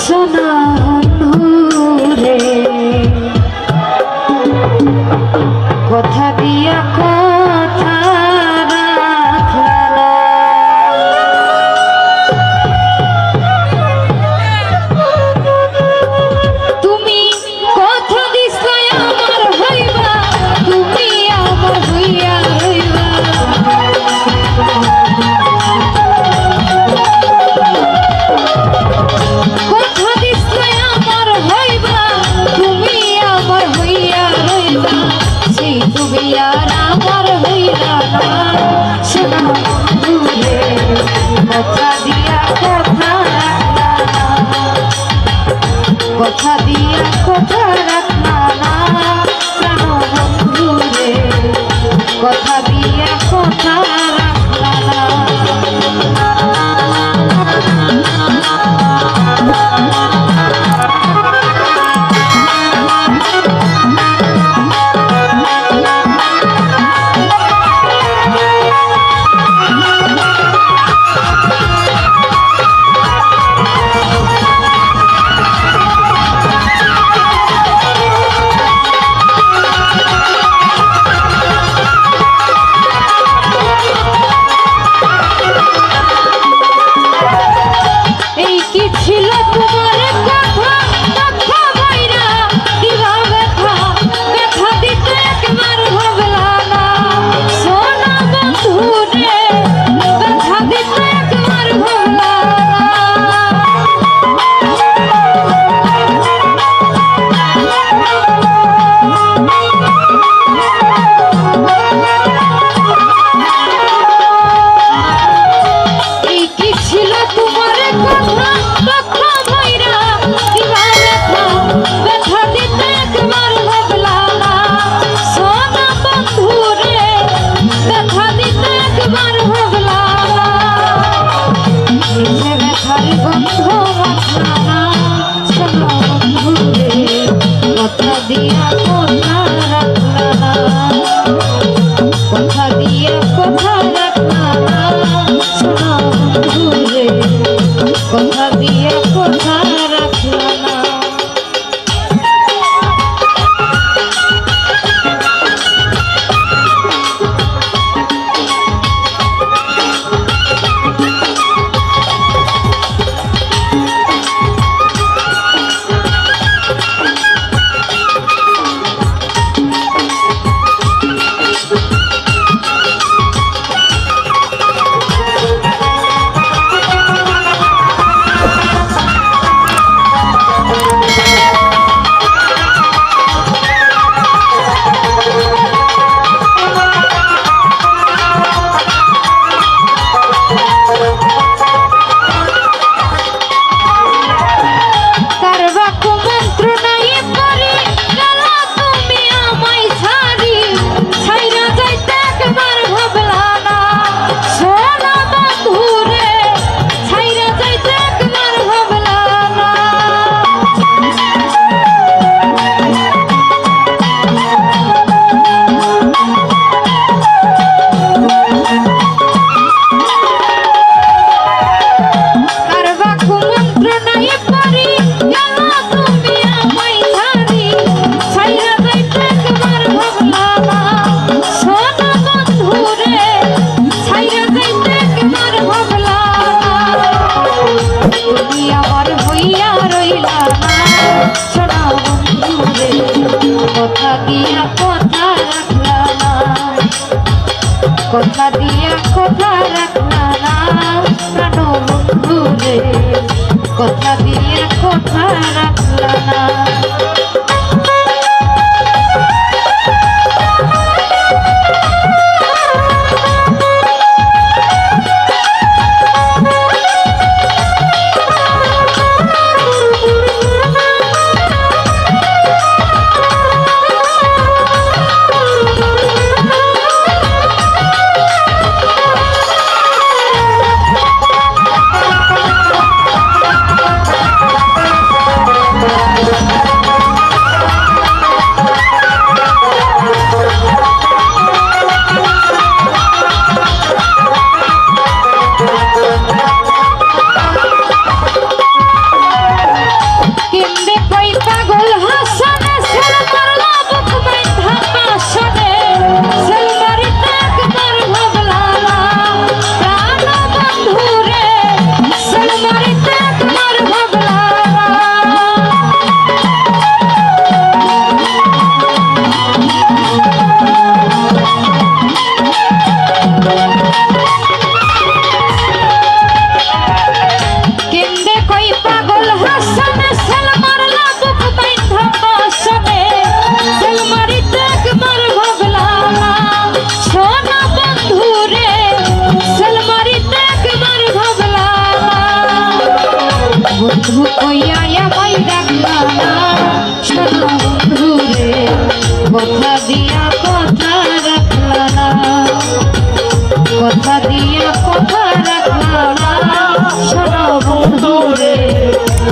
সোনা বন্ধুরে কথা দিয়া কথা রাখলা তুমি কথা দিছো আমার হইবা তুমি আমার হইয়া রইবা কথা দিছো আমার হইবা তুমি আমার হইয়া রইবা সেই তুমি আর আমার হইলা না শোনা বন্ধুরে কথা দিয়া কথা রাখলা না কথা দিয়া কথা রাখলা না প্রাণ বন্ধুরে কথা দিয়া কথা রাখলা না কথা দিয়া কথা রাখলা না কথা দিয়া কথা রাখলা না শোনা বন্ধুরে কথা দিয়া কথা রাখলা না কথা দিয়া কথা রাখলা না কথা দিয়া কথা রাখলা না প্রাণ বন্ধুরে কথা দিয়া কথা রাখলা না বন্ধু কইয়া আমায় ডাকলা না শোনো বন্ধু রে কথা দিয়া কথা রাখলা না কথা দিয়া কথা রাখলা না শোনো বন্ধু রে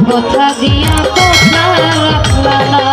কথা দিয়া কথা রাখলা না